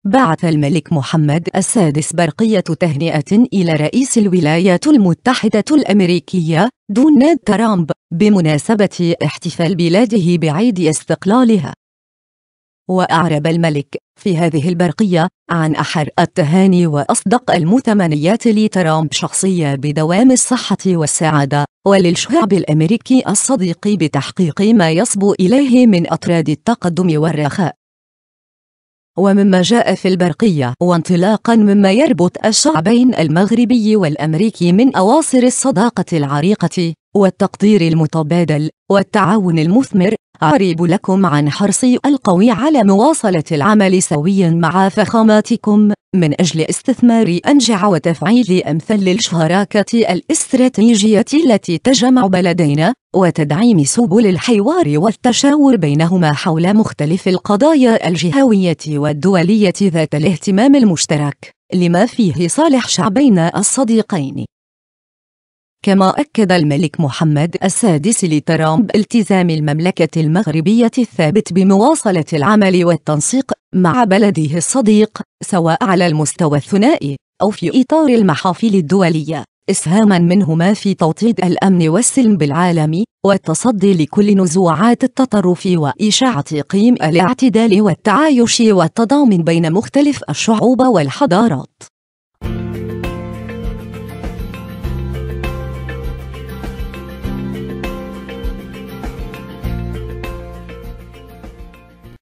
بعث الملك محمد السادس برقية تهنئة إلى رئيس الولايات المتحدة الأمريكية دونالد ترامب بمناسبة احتفال بلاده بعيد استقلالها. وأعرب الملك في هذه البرقية عن أحر التهاني وأصدق المتمنيات لترامب شخصيا بدوام الصحة والسعادة، وللشعب الأمريكي الصديق بتحقيق ما يصبو إليه من أطراد التقدم والرخاء. ومما جاء في البرقية، وانطلاقا مما يربط الشعبين المغربي والأمريكي من أواصر الصداقة العريقة والتقدير المتبادل والتعاون المثمر، أعرب لكم عن حرصي القوي على مواصلة العمل سويا مع فخاماتكم من أجل استثمار أنجع وتفعيل أمثل الشراكة الاستراتيجية التي تجمع بلدينا، وتدعيم سبل الحوار والتشاور بينهما حول مختلف القضايا الجهوية والدولية ذات الاهتمام المشترك لما فيه صالح شعبينا الصديقين. كما أكد الملك محمد السادس لترامب التزام المملكة المغربية الثابت بمواصلة العمل والتنسيق مع بلده الصديق، سواء على المستوى الثنائي أو في إطار المحافل الدولية، إسهاما منهما في توطيد الأمن والسلم بالعالم والتصدي لكل نزوعات التطرف وإشاعة قيم الاعتدال والتعايش والتضامن بين مختلف الشعوب والحضارات.